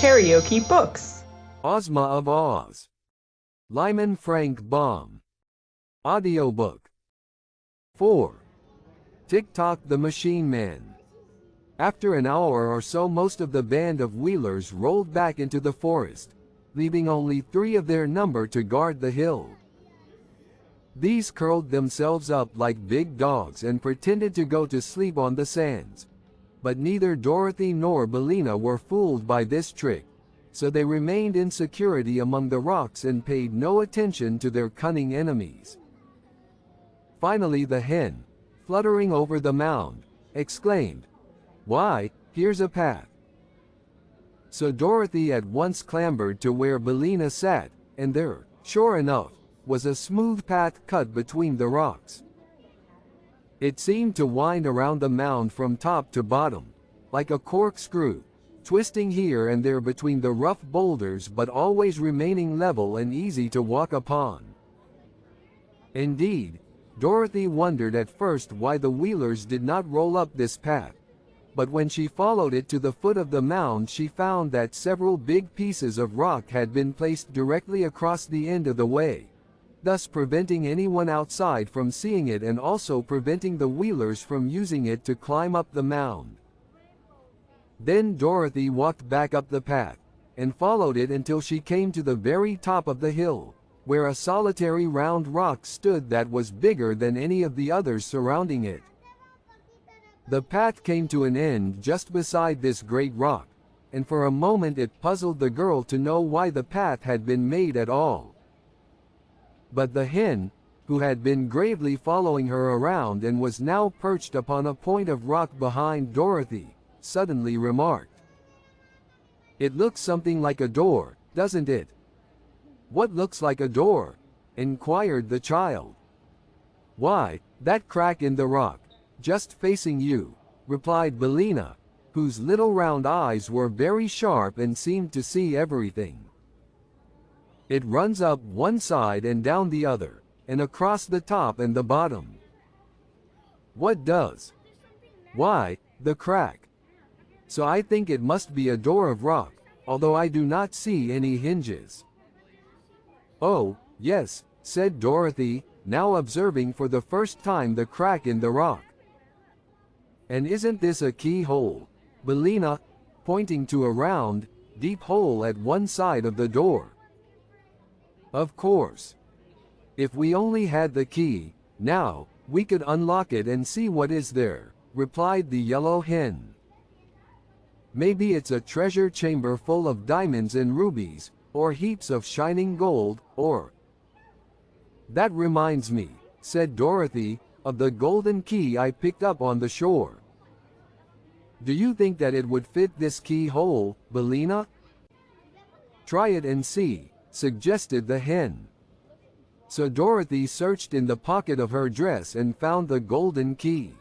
KaraokeBooks. Ozma of Oz. Lyman Frank Baum. Audiobook. 4. Tick-Tock the Machine Man. After an hour or so, most of the band of wheelers rolled back into the forest, leaving only 3 of their number to guard the hill. These curled themselves up like big dogs and pretended to go to sleep on the sands. But neither Dorothy nor Billina were fooled by this trick, so they remained in security among the rocks and paid no attention to their cunning enemies. Finally the hen, fluttering over the mound, exclaimed, "Why, here's a path." So Dorothy at once clambered to where Billina sat, and there, sure enough, was a smooth path cut between the rocks. It seemed to wind around the mound from top to bottom, like a corkscrew, twisting here and there between the rough boulders but always remaining level and easy to walk upon. Indeed, Dorothy wondered at first why the wheelers did not roll up this path, but when she followed it to the foot of the mound she found that several big pieces of rock had been placed directly across the end of the way, thus preventing anyone outside from seeing it and also preventing the wheelers from using it to climb up the mound. Then Dorothy walked back up the path, and followed it until she came to the very top of the hill, where a solitary round rock stood that was bigger than any of the others surrounding it. The path came to an end just beside this great rock, and for a moment it puzzled the girl to know why the path had been made at all. But the hen, who had been gravely following her around and was now perched upon a point of rock behind Dorothy, suddenly remarked, "It looks something like a door, doesn't it?" "What looks like a door?" inquired the child. "Why, that crack in the rock, just facing you," replied Billina, whose little round eyes were very sharp and seemed to see everything. "It runs up one side and down the other, and across the top and the bottom." "What does?" "Why, the crack. So I think it must be a door of rock, although I do not see any hinges." "Oh, yes," said Dorothy, now observing for the first time the crack in the rock. "And isn't this a keyhole?" Billina, pointing to a round, deep hole at one side of the door. "Of course. If we only had the key, now, we could unlock it and see what is there," replied the yellow hen. "Maybe it's a treasure chamber full of diamonds and rubies, or heaps of shining gold, or—" "That reminds me," said Dorothy, "of the golden key I picked up on the shore." "Do you think that it would fit this keyhole, Billina?" "Try it and see," suggested the hen. So Dorothy searched in the pocket of her dress and found the golden key.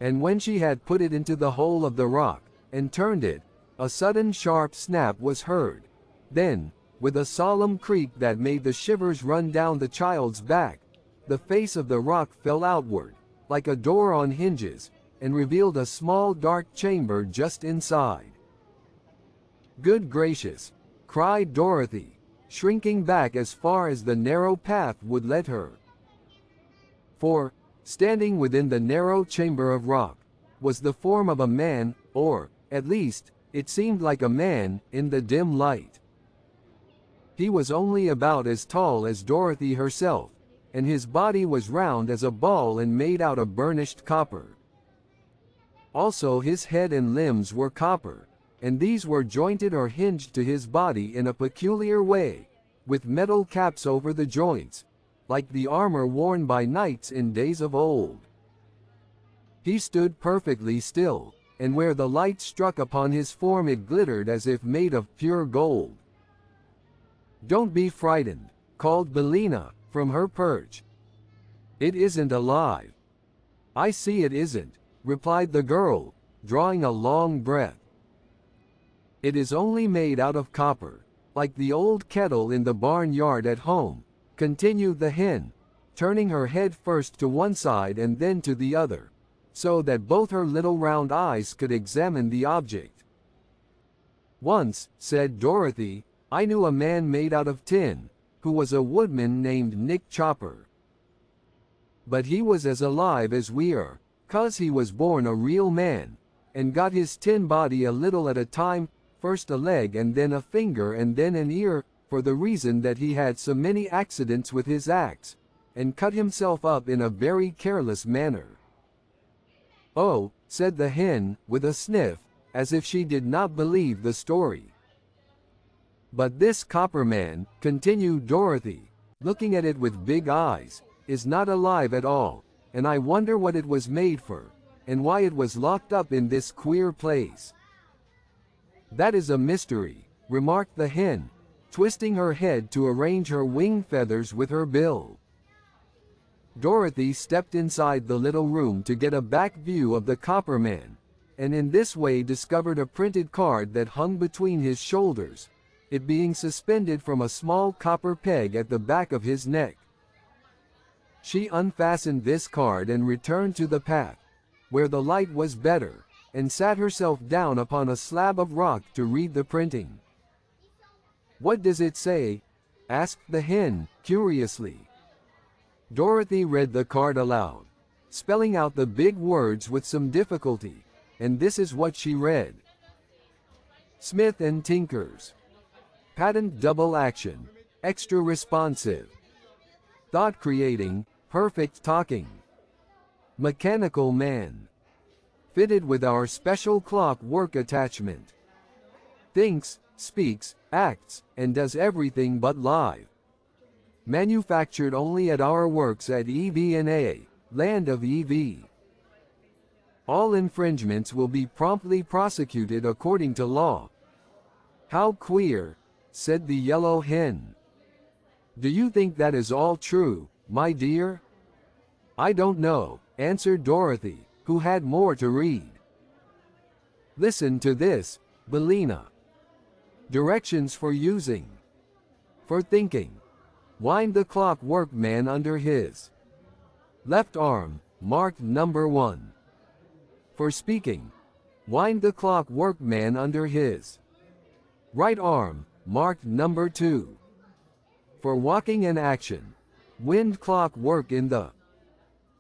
And when she had put it into the hole of the rock, and turned it, a sudden sharp snap was heard. Then, with a solemn creak that made the shivers run down the child's back, the face of the rock fell outward, like a door on hinges, and revealed a small dark chamber just inside. "Good gracious!" cried Dorothy, shrinking back as far as the narrow path would let her. For, standing within the narrow chamber of rock, was the form of a man, or, at least, it seemed like a man, in the dim light. He was only about as tall as Dorothy herself, and his body was round as a ball and made out of burnished copper. Also his head and limbs were copper, and these were jointed or hinged to his body in a peculiar way, with metal caps over the joints, like the armor worn by knights in days of old. He stood perfectly still, and where the light struck upon his form it glittered as if made of pure gold. "Don't be frightened," called Billina, from her perch. "It isn't alive." "I see it isn't," replied the girl, drawing a long breath. "It is only made out of copper, like the old kettle in the barnyard at home," continued the hen, turning her head first to one side and then to the other, so that both her little round eyes could examine the object. Once, said Dorothy, I knew a man made out of tin, who was a woodman named Nick Chopper. But he was as alive as we are, 'cause he was born a real man, and got his tin body a little at a time, first a leg and then a finger and then an ear, for the reason that he had so many accidents with his axe, and cut himself up in a very careless manner. Oh, said the hen, with a sniff, as if she did not believe the story. But this copper man, continued Dorothy, looking at it with big eyes, is not alive at all, and I wonder what it was made for, and why it was locked up in this queer place. That is a mystery, remarked the hen, twisting her head to arrange her wing feathers with her bill. Dorothy stepped inside the little room to get a back view of the copper man, and in this way discovered a printed card that hung between his shoulders, it being suspended from a small copper peg at the back of his neck. She unfastened this card and returned to the path, where the light was better, and sat herself down upon a slab of rock to read the printing. What does it say? Asked the hen, curiously. Dorothy read the card aloud, spelling out the big words with some difficulty, and this is what she read. Smith and Tinkers. Patent double action, extra responsive. Thought creating, perfect talking. Mechanical man. Fitted with our special clock work attachment. Thinks, speaks, acts, and does everything but lie. Manufactured only at our works at EV&A, land of EV. All infringements will be promptly prosecuted according to law. How queer, said the yellow hen. Do you think that is all true, my dear? I don't know, answered Dorothy, who had more to read. Listen to this, Bellina. Directions for using. For thinking. Wind the clock workman under his left arm, marked number 1. For speaking. Wind the clock workman under his right arm, marked number 2. For walking and action. Wind clock work in the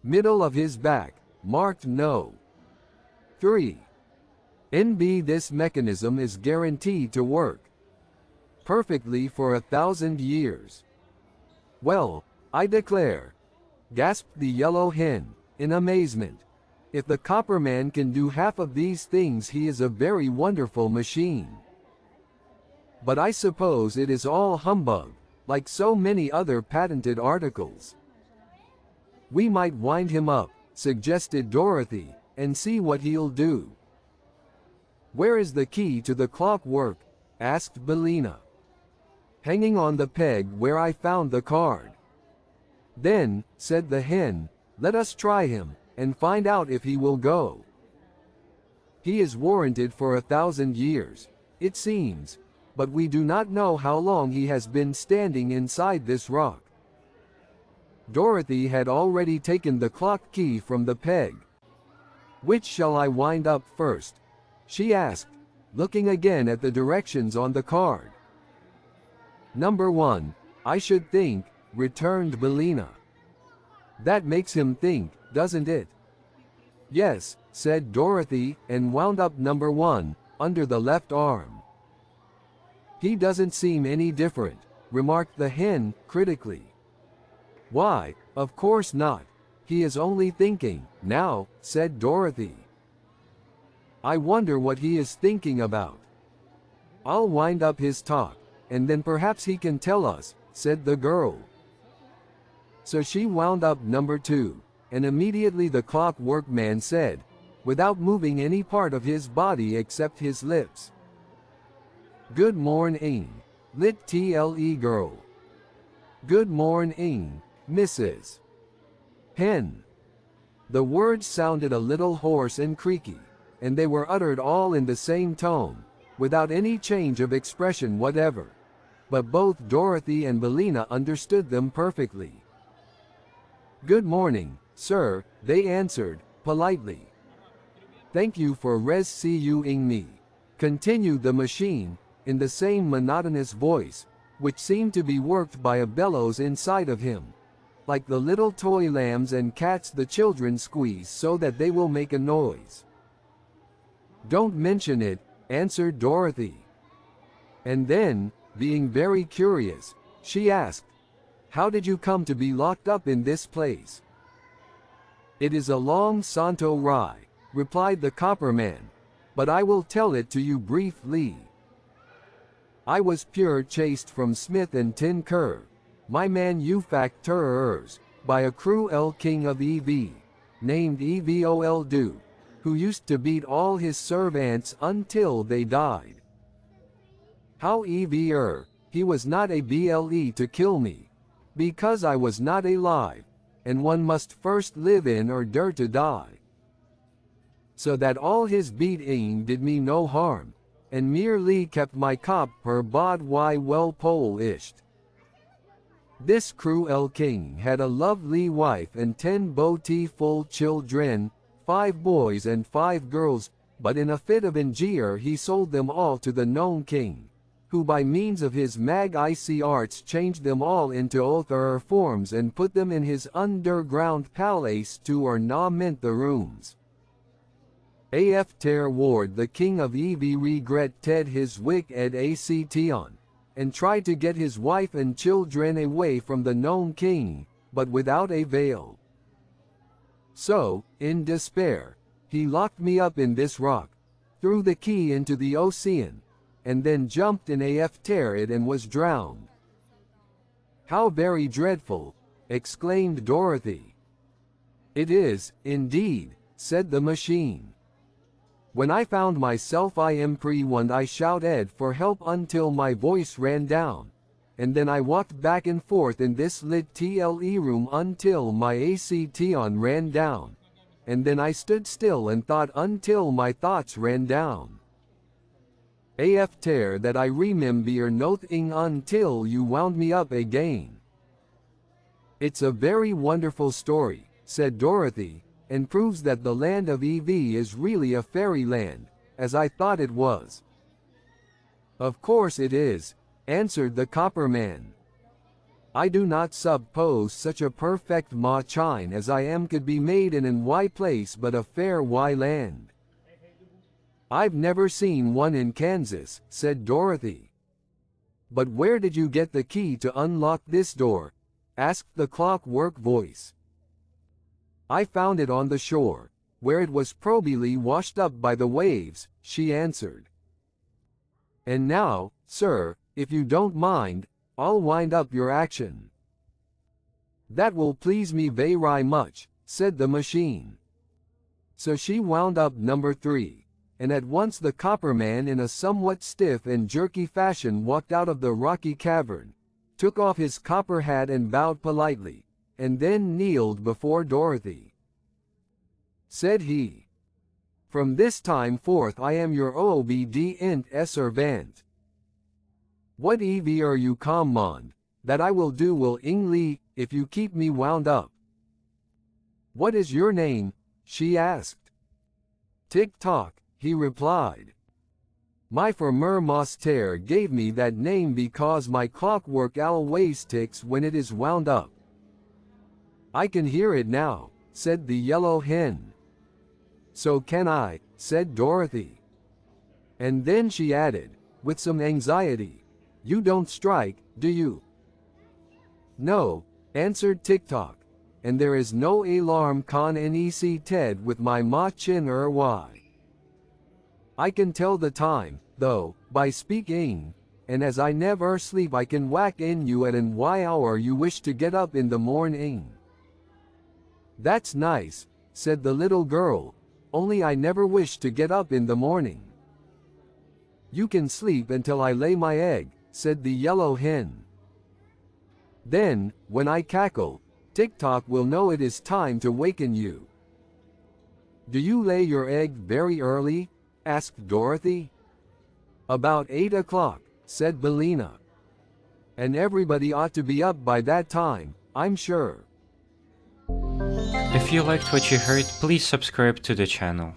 middle of his back, marked no. 3. NB This mechanism is guaranteed to work perfectly for 1,000 years. Well, I declare, gasped the yellow hen, in amazement. If the copper man can do half of these things, he is a very wonderful machine. But I suppose it is all humbug, like so many other patented articles. We might wind him up, suggested Dorothy, and see what he'll do. Where is the key to the clockwork? Asked Bellina. Hanging on the peg where I found the card. Then, said the hen, let us try him, and find out if he will go. He is warranted for 1,000 years, it seems, but we do not know how long he has been standing inside this rock. Dorothy had already taken the clock key from the peg. Which shall I wind up first? She asked, looking again at the directions on the card. Number 1, I should think, returned Bellina. That makes him think, doesn't it? Yes, said Dorothy, and wound up number 1, under the left arm. He doesn't seem any different, remarked the hen, critically. Why, of course not. He is only thinking, now, said Dorothy. I wonder what he is thinking about. I'll wind up his talk, and then perhaps he can tell us, said the girl. So she wound up number 2, and immediately the clock workman said, without moving any part of his body except his lips. Good morning, lit TLE girl. Good morning, Mrs. Hen. The words sounded a little hoarse and creaky, and they were uttered all in the same tone, without any change of expression whatever. But both Dorothy and Bellina understood them perfectly. Good morning, sir, they answered, politely. Thank you for rescuing me. continued the machine, in the same monotonous voice, which seemed to be worked by a bellows inside of him. Like the little toy lambs and cats the children squeeze so that they will make a noise. Don't mention it, answered Dorothy. And then, being very curious, she asked, how did you come to be locked up in this place? It is a long santo ride, replied the copper man, but I will tell it to you briefly. I was pure chased from Smith and Tin Cur, my manufacturers, by a cruel king of EV, named Evol, who used to beat all his servants until they died. How he was not a ble to kill me, because I was not alive, and one must first live in or dare to die. So that all his beating did me no harm, and merely kept my cop per bod why well polished. This cruel king had a lovely wife and 10 beautiful children, 5 boys and 5 girls, but in a fit of anger he sold them all to the gnome king, who by means of his magic arts changed them all into other forms and put them in his underground palace to ornament the rooms. After ward the king of EV regretted his wicked action, and tried to get his wife and children away from the gnome king, but without avail. So, in despair, he locked me up in this rock, threw the key into the ocean, and then jumped in after it and was drowned. How very dreadful, exclaimed Dorothy. It is, indeed, said the machine. When I found myself I imprisoned I shouted for help until my voice ran down, and then I walked back and forth in this little room until my action ran down, and then I stood still and thought until my thoughts ran down. After that I remember nothing until you wound me up again. It's a very wonderful story, said Dorothy, and proves that the land of EV is really a fairyland, as I thought it was. Of course it is, answered the copper man. I do not suppose such a perfect machine as I am could be made in an Y place but a fair Y land. I've never seen one in Kansas, said Dorothy. But where did you get the key to unlock this door? Asked the clockwork voice. I found it on the shore, where it was probably washed up by the waves, she answered. And now, sir, if you don't mind, I'll wind up your action. That will please me very much, said the machine. So she wound up number 3. And at once the copper man in a somewhat stiff and jerky fashion walked out of the rocky cavern, took off his copper hat and bowed politely, and then kneeled before Dorothy. Said he, from this time forth I am your obedient servant. What are you command, that I will do willingly, if you keep me wound up. What is your name? She asked. Tick-tock, he replied. My former master gave me that name because my clockwork always ticks when it is wound up. I can hear it now, said the yellow hen. So can I, said Dorothy. And then she added, with some anxiety, you don't strike, do you? No, answered Tick-tock, and there is no alarm connected with my machin or why. I can tell the time, though, by speaking, and as I never sleep I can whack in you at an y hour you wish to get up in the morning. That's nice, said the little girl, only I never wish to get up in the morning. You can sleep until I lay my egg, said the yellow hen. Then, when I cackle, Tick-tock will know it is time to waken you. Do you lay your egg very early? Asked Dorothy. About 8 o'clock, said Bellina. And everybody ought to be up by that time, I'm sure. If you liked what you heard, please subscribe to the channel.